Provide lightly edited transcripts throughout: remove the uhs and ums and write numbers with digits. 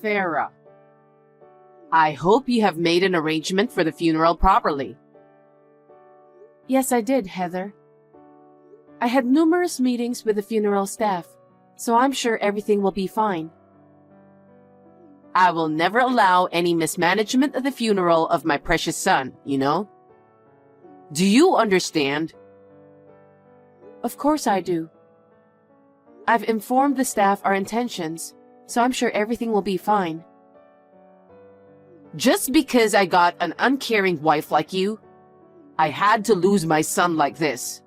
Farah, I hope you have made an arrangement for the funeral properly. Yes, I did, Heather. I had numerous meetings with the funeral staff, so I'm sure everything will be fine. I will never allow any mismanagement of the funeral of my precious son, you know? Do you understand? Of course I do. I've informed the staff our intentions, so I'm sure everything will be fine. Just because I got an uncaring wife like you, I had to lose my son like this.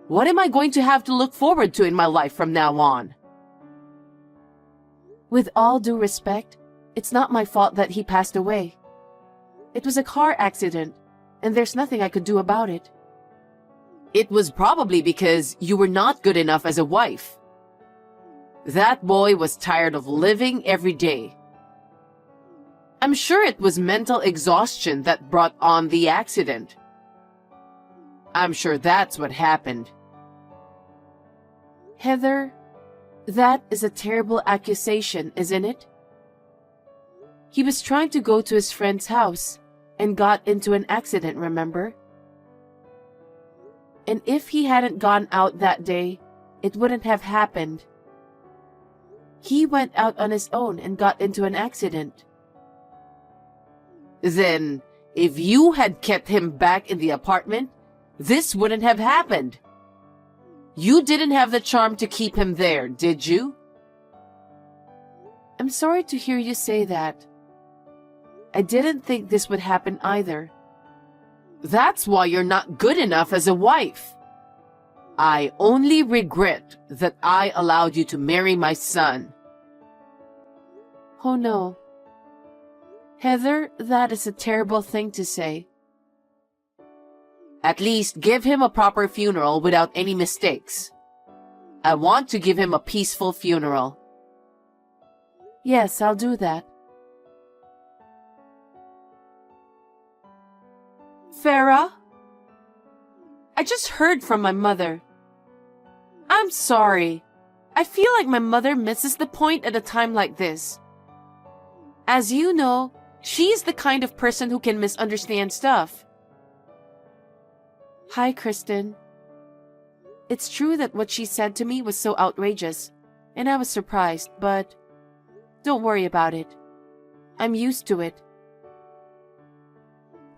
What am I going to have to look forward to in my life from now on? With all due respect, it's not my fault that he passed away. It was a car accident, and there's nothing I could do about it. It was probably because you were not good enough as a wife. That boy was tired of living every day. I'm sure it was mental exhaustion that brought on the accident. I'm sure that's what happened. Heather, that is a terrible accusation, isn't it? He was trying to go to his friend's house and got into an accident, remember? And if he hadn't gone out that day, it wouldn't have happened. He went out on his own and got into an accident. Then, if you had kept him back in the apartment, this wouldn't have happened. You didn't have the charm to keep him there, did you? I'm sorry to hear you say that. I didn't think this would happen either. That's why you're not good enough as a wife. I only regret that I allowed you to marry my son. Oh no. Heather, that is a terrible thing to say. At least give him a proper funeral without any mistakes. I want to give him a peaceful funeral. Yes, I'll do that. Farah? I just heard from my mother. I'm sorry. I feel like my mother misses the point at a time like this. As you know, she's the kind of person who can misunderstand stuff. Hi, Kristen. It's true that what she said to me was so outrageous, and I was surprised, but don't worry about it. I'm used to it.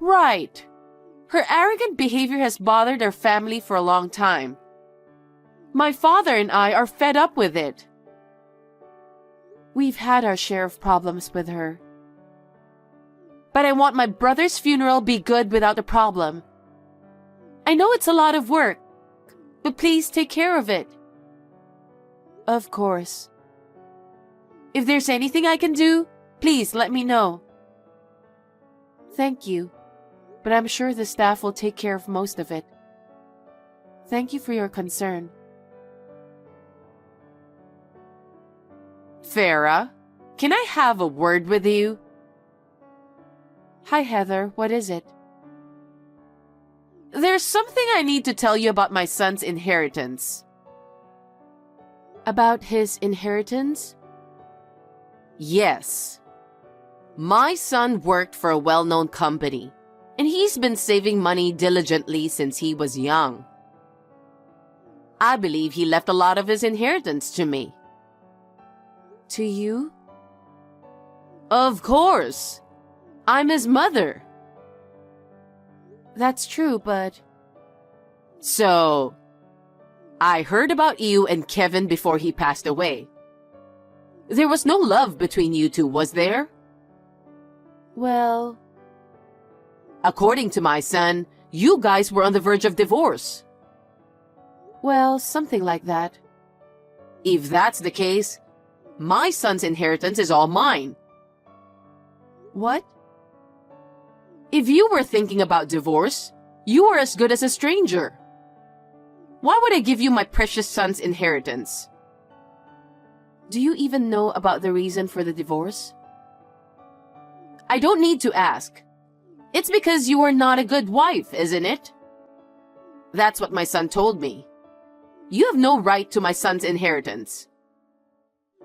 Right. Her arrogant behavior has bothered our family for a long time. My father and I are fed up with it. We've had our share of problems with her. But I want my brother's funeral be good without a problem. I know it's a lot of work, but please take care of it. Of course. If there's anything I can do, please let me know. Thank you, but I'm sure the staff will take care of most of it. Thank you for your concern. Farah, can I have a word with you? Hi, Heather. What is it? There's something I need to tell you about my son's inheritance. About his inheritance? Yes. My son worked for a well-known company, and he's been saving money diligently since he was young. I believe he left a lot of his inheritance to me. To you? Of course. I'm his mother. That's true, but... So, I heard about you and Kevin before he passed away. There was no love between you two, was there? Well... According to my son, you guys were on the verge of divorce. Well, something like that. If that's the case, my son's inheritance is all mine. What? If you were thinking about divorce, you are as good as a stranger. Why would I give you my precious son's inheritance? Do you even know about the reason for the divorce? I don't need to ask. It's because you are not a good wife, isn't it? That's what my son told me. You have no right to my son's inheritance.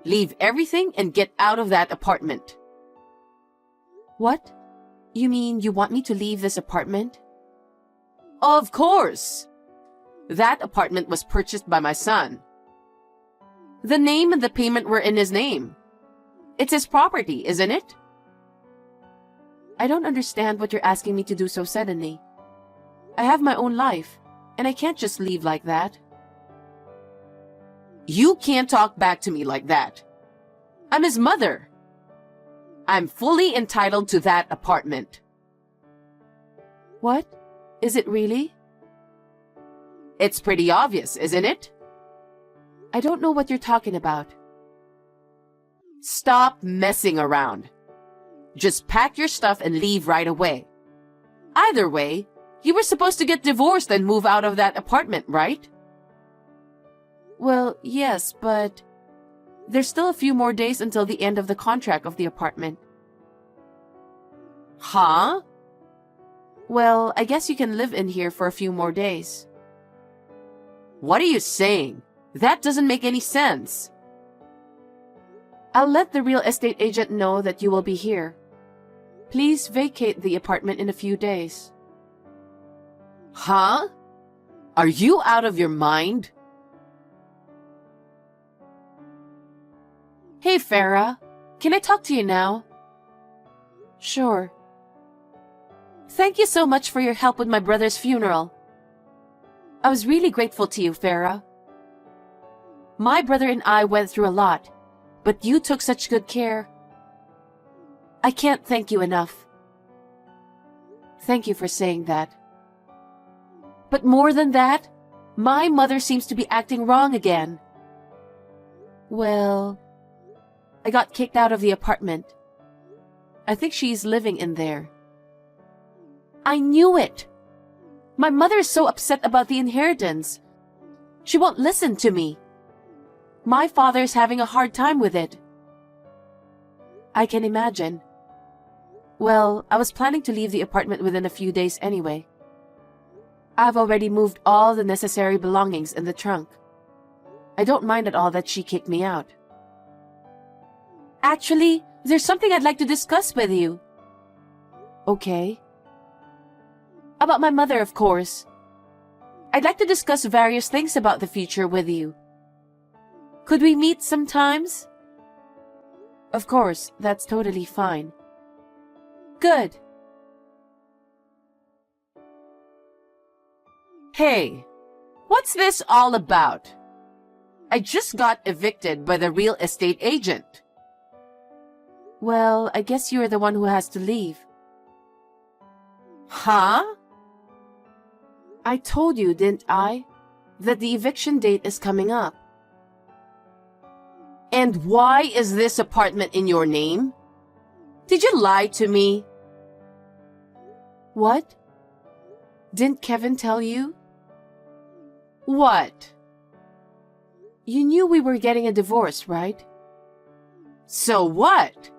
Leave everything and get out of that apartment. What? You mean you want me to leave this apartment? Of course. That apartment was purchased by my son. The name and the payment were in his name. It's his property, isn't it? I don't understand what you're asking me to do so suddenly. I have my own life, and I can't just leave like that. You can't talk back to me like that. I'm his mother. I'm fully entitled to that apartment. What? Is it really? It's pretty obvious, isn't it? I don't know what you're talking about. Stop messing around. Just pack your stuff and leave right away. Either way, you were supposed to get divorced and move out of that apartment, right? Well, yes, but there's still a few more days until the end of the contract of the apartment. Huh? Well, I guess you can live in here for a few more days. What are you saying? That doesn't make any sense. I'll let the real estate agent know that you will be here. Please vacate the apartment in a few days. Huh? Are you out of your mind? Hey, Farah. Can I talk to you now? Sure. Thank you so much for your help with my brother's funeral. I was really grateful to you, Farah. My brother and I went through a lot, but you took such good care. I can't thank you enough. Thank you for saying that. But more than that, my mother seems to be acting wrong again. Well, I got kicked out of the apartment. I think she's living in there. I knew it. My mother is so upset about the inheritance. She won't listen to me. My father's having a hard time with it. I can imagine. Well, I was planning to leave the apartment within a few days anyway. I've already moved all the necessary belongings in the trunk. I don't mind at all that she kicked me out. Actually, there's something I'd like to discuss with you. Okay. About my mother, of course. I'd like to discuss various things about the future with you. Could we meet sometimes? Of course, that's totally fine. Good. Hey, what's this all about? I just got evicted by the real estate agent. Well, I guess you're the one who has to leave. Huh? I told you, didn't I, that the eviction date is coming up. And why is this apartment in your name? Did you lie to me? What? Didn't Kevin tell you? What? You knew we were getting a divorce, right? So what?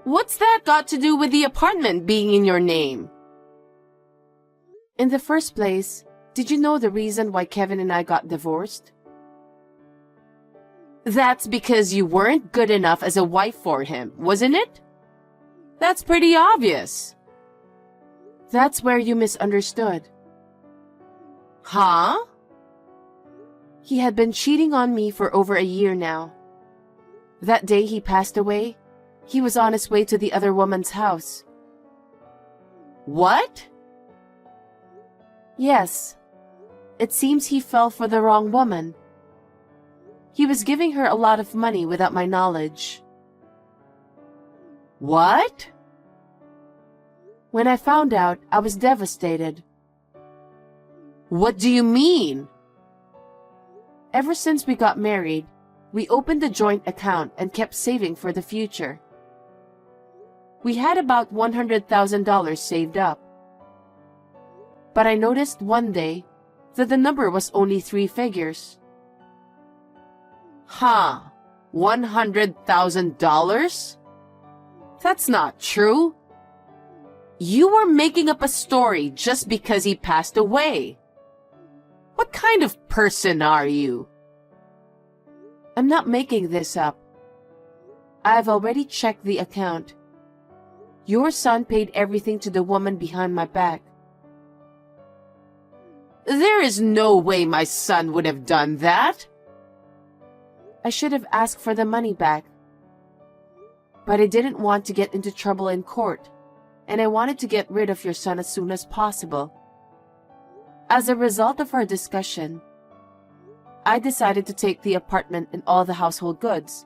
What's that got to do with the apartment being in your name? In the first place, did you know the reason why Kevin and I got divorced? That's because you weren't good enough as a wife for him, wasn't it? That's pretty obvious. That's where you misunderstood. Huh? He had been cheating on me for over a year now. That day he passed away, he was on his way to the other woman's house. What? Yes. It seems he fell for the wrong woman. He was giving her a lot of money without my knowledge. What? When I found out, I was devastated. What do you mean? Ever since we got married, we opened a joint account and kept saving for the future. We had about $100,000 saved up. But I noticed one day that the number was only 3 figures. Huh? $100,000? That's not true. You were making up a story just because he passed away. What kind of person are you? I'm not making this up. I've already checked the account. Your son paid everything to the woman behind my back. There is no way my son would have done that. I should have asked for the money back. But I didn't want to get into trouble in court, and I wanted to get rid of your son as soon as possible. As a result of our discussion, I decided to take the apartment and all the household goods.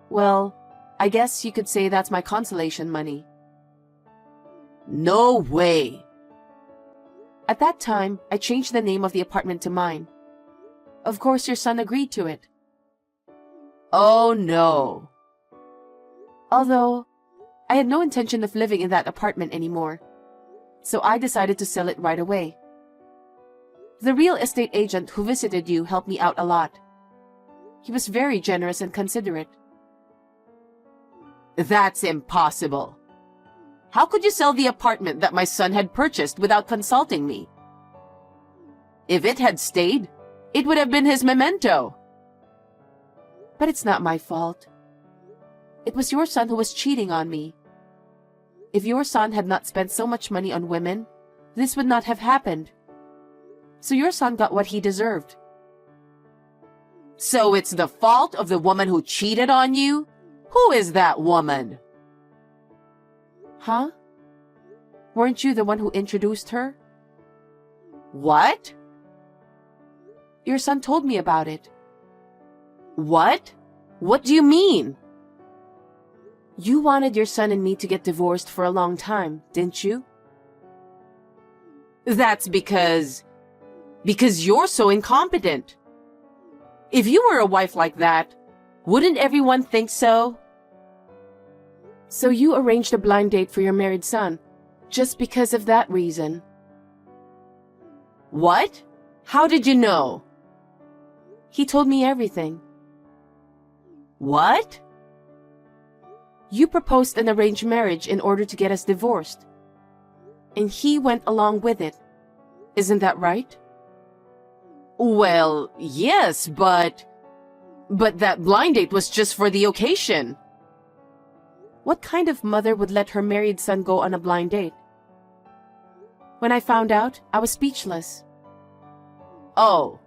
Well, I guess you could say that's my consolation money. No way. At that time, I changed the name of the apartment to mine. Of course, your son agreed to it. Oh no. Although, I had no intention of living in that apartment anymore, so I decided to sell it right away. The real estate agent who visited you helped me out a lot. He was very generous and considerate. That's impossible. How could you sell the apartment that my son had purchased without consulting me? If it had stayed, it would have been his memento. But it's not my fault. It was your son who was cheating on me. If your son had not spent so much money on women, this would not have happened. So your son got what he deserved. So it's the fault of the woman who cheated on you? Who is that woman? Huh? Weren't you the one who introduced her? What? Your son told me about it. What? What do you mean? You wanted your son and me to get divorced for a long time, didn't you? That's because you're so incompetent. If you were a wife like that, wouldn't everyone think so? So you arranged a blind date for your married son, just because of that reason. What? How did you know? He told me everything. What? You proposed an arranged marriage in order to get us divorced. And he went along with it. Isn't that right? Well, yes, but that blind date was just for the occasion. What kind of mother would let her married son go on a blind date? When I found out, I was speechless. Oh.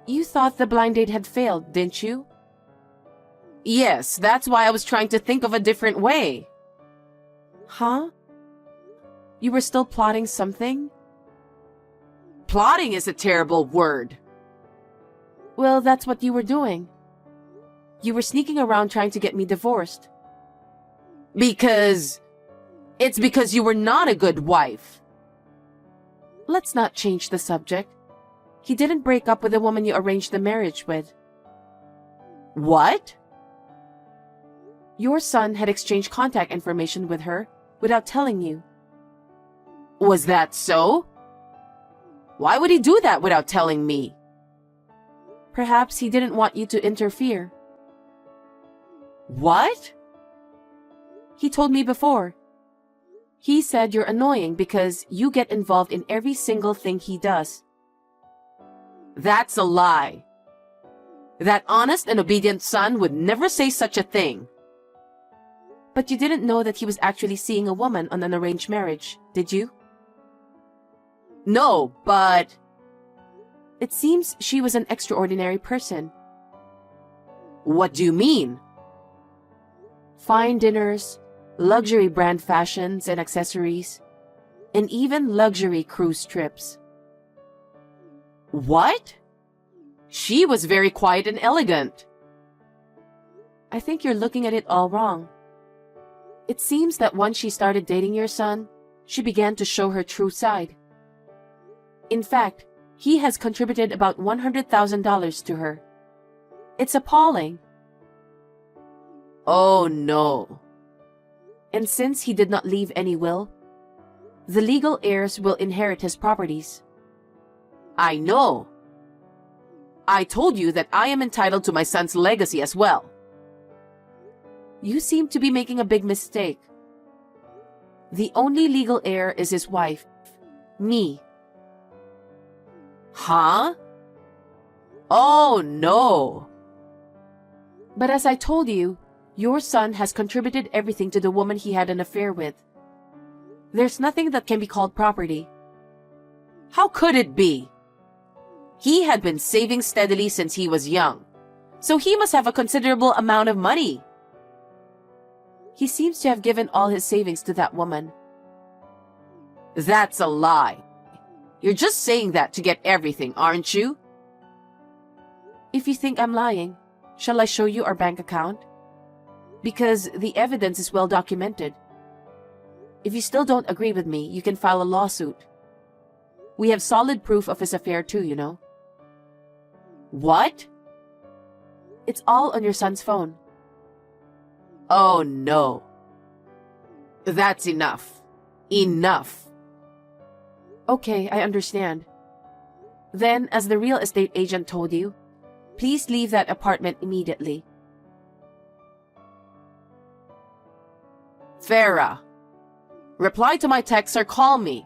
You thought the blind date had failed, didn't you? Yes, that's why I was trying to think of a different way. Huh? You were still plotting something? Plotting is a terrible word. Well, that's what you were doing. You were sneaking around trying to get me divorced. It's because you were not a good wife. Let's not change the subject. He didn't break up with the woman you arranged the marriage with. What? Your son had exchanged contact information with her without telling you. Was that so? Why would he do that without telling me? Perhaps he didn't want you to interfere. What? He told me before. He said you're annoying because you get involved in every single thing he does. That's a lie. That honest and obedient son would never say such a thing. But you didn't know that he was actually seeing a woman on an arranged marriage, did you? No, but... It seems she was an extraordinary person. What do you mean? Fine dinners, luxury brand fashions and accessories, and even luxury cruise trips. What? She was very quiet and elegant. I think you're looking at it all wrong. It seems that once she started dating your son, she began to show her true side. In fact, he has contributed about $100,000 to her. It's appalling. Oh no. And since he did not leave any will, the legal heirs will inherit his properties. I know. I told you that I am entitled to my son's legacy as well. You seem to be making a big mistake. The only legal heir is his wife, me. Huh? Oh no. But as I told you, your son has contributed everything to the woman he had an affair with. There's nothing that can be called property. How could it be? He had been saving steadily since he was young, so he must have a considerable amount of money. He seems to have given all his savings to that woman. That's a lie. You're just saying that to get everything, aren't you? If you think I'm lying, shall I show you our bank account? Because the evidence is well documented. If you still don't agree with me, you can file a lawsuit. We have solid proof of his affair too, you know. What? It's all on your son's phone. Oh no. That's enough. Enough. Okay, I understand. Then, as the real estate agent told you, please leave that apartment immediately. Farah, reply to my text or call me.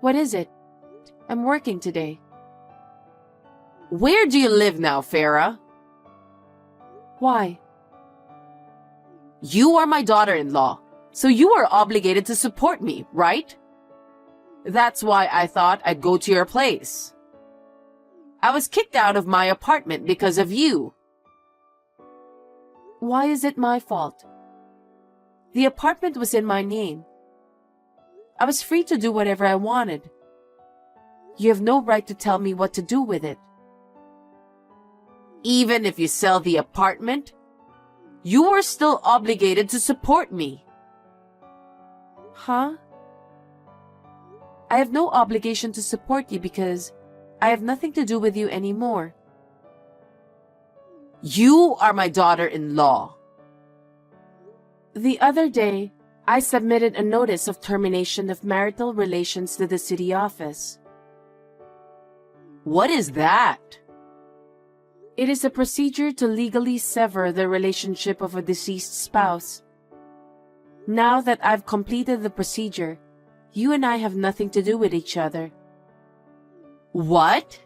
What is it? I'm working today. Where do you live now, Farah? Why? You are my daughter-in-law, so you are obligated to support me, right? That's why I thought I'd go to your place. I was kicked out of my apartment because of you. Why is it my fault? The apartment was in my name. I was free to do whatever I wanted. You have no right to tell me what to do with it. Even if you sell the apartment, you are still obligated to support me. Huh? I have no obligation to support you because I have nothing to do with you anymore. You are my daughter-in-law. The other day, I submitted a notice of termination of marital relations to the city office. What is that? It is a procedure to legally sever the relationship of a deceased spouse. Now that I've completed the procedure, you and I have nothing to do with each other. What?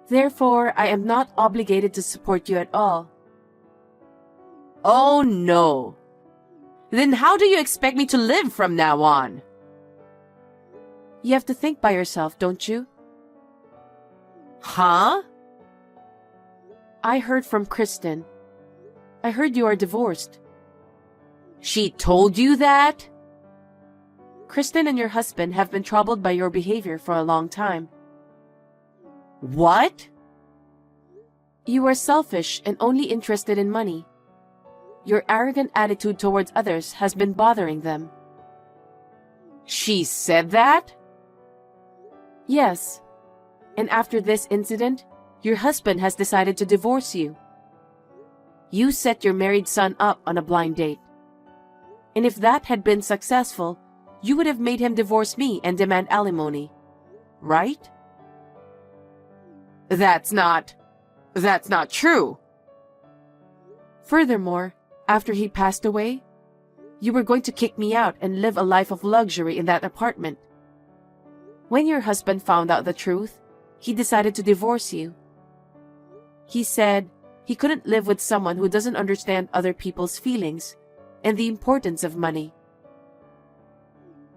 Therefore, I am not obligated to support you at all. Oh no. Then how do you expect me to live from now on? You have to think by yourself, don't you? Huh? I heard from Kristen. I heard you are divorced. She told you that? Kristen and your husband have been troubled by your behavior for a long time. What? You are selfish and only interested in money. Your arrogant attitude towards others has been bothering them. She said that? Yes. And after this incident, your husband has decided to divorce you. You set your married son up on a blind date. And if that had been successful, you would have made him divorce me and demand alimony. Right? That's not true. Furthermore, after he passed away, you were going to kick me out and live a life of luxury in that apartment. When your husband found out the truth, he decided to divorce you. He said he couldn't live with someone who doesn't understand other people's feelings and the importance of money.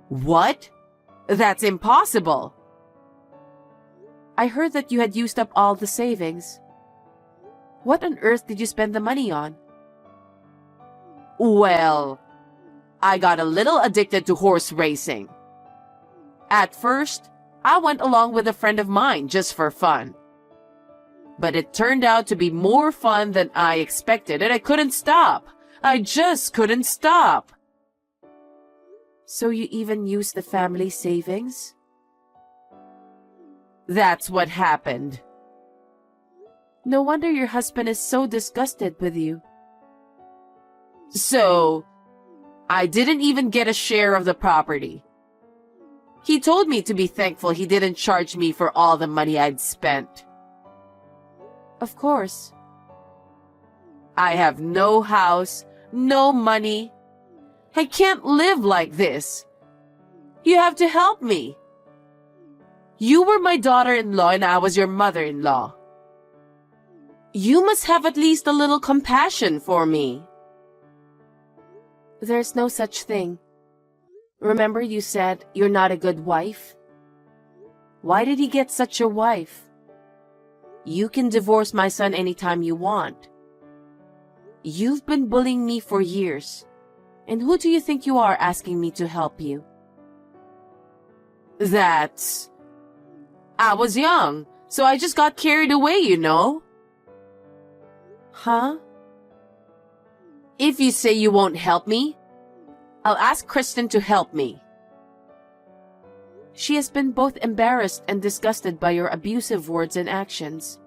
What? That's impossible. I heard that you had used up all the savings. What on earth did you spend the money on? Well, I got a little addicted to horse racing. At first, I went along with a friend of mine just for fun. But it turned out to be more fun than I expected, and I couldn't stop. I just couldn't stop. So you even used the family savings? That's what happened. No wonder your husband is so disgusted with you. So, I didn't even get a share of the property. He told me to be thankful he didn't charge me for all the money I'd spent. Of course. I have no house, no money. I can't live like this. You have to help me. You were my daughter-in-law and I was your mother-in-law. You must have at least a little compassion for me. There's no such thing. Remember you said you're not a good wife? Why did he get such a wife? You can divorce my son anytime you want. You've been bullying me for years. And who do you think you are asking me to help you? I was young, so I just got carried away, you know. Huh? If you say you won't help me, I'll ask Kristen to help me. She has been both embarrassed and disgusted by your abusive words and actions.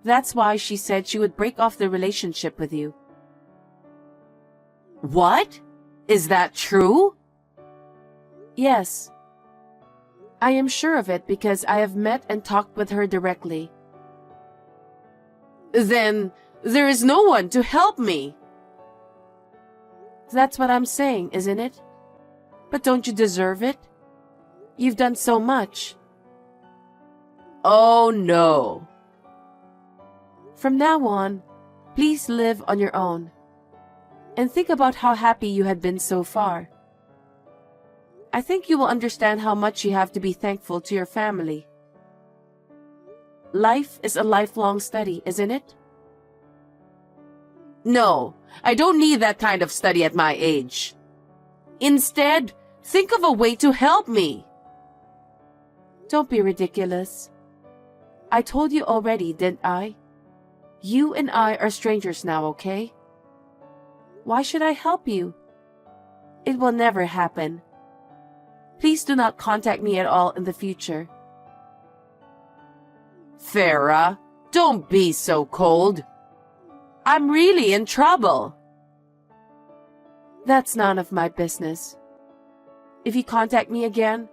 That's why she said she would break off the relationship with you. What? Is that true? Yes. I am sure of it because I have met and talked with her directly. Then there is no one to help me. That's what I'm saying, isn't it? But don't you deserve it? You've done so much. Oh no. From now on, please live on your own. And think about how happy you had been so far. I think you will understand how much you have to be thankful to your family. Life is a lifelong study, isn't it? No, I don't need that kind of study at my age. Instead, think of a way to help me. Don't be ridiculous. I told you already, didn't I? You and I are strangers now, okay? Why should I help you? It will never happen. Please do not contact me at all in the future. Farah, don't be so cold. I'm really in trouble. That's none of my business. If you contact me again,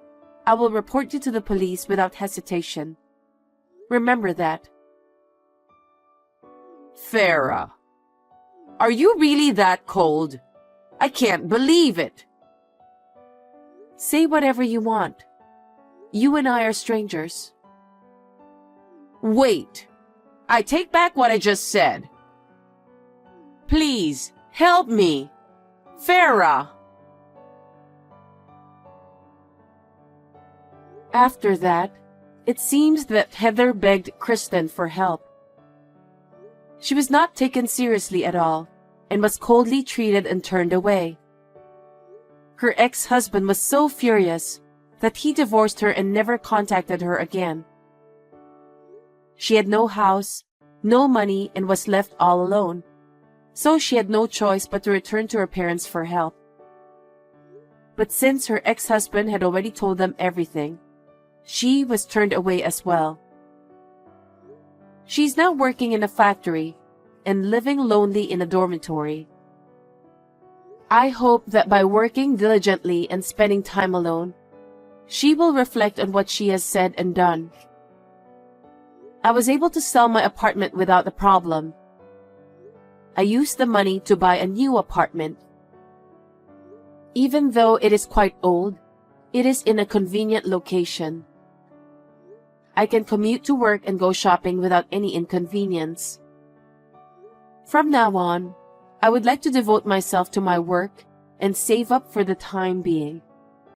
I will report you to the police without hesitation. Remember that. Farah, are you really that cold? I can't believe it. Say whatever you want. You and I are strangers. Wait, I take back what I just said. Please, help me. Farah. After that, it seems that Heather begged Kristen for help. She was not taken seriously at all and was coldly treated and turned away. Her ex-husband was so furious that he divorced her and never contacted her again. She had no house, no money, and was left all alone. So she had no choice but to return to her parents for help. But since her ex-husband had already told them everything, she was turned away as well. She's now working in a factory and living lonely in a dormitory. I hope that by working diligently and spending time alone, she will reflect on what she has said and done. I was able to sell my apartment without a problem. I used the money to buy a new apartment. Even though it is quite old, it is in a convenient location. I can commute to work and go shopping without any inconvenience. From now on, I would like to devote myself to my work and save up for the time being.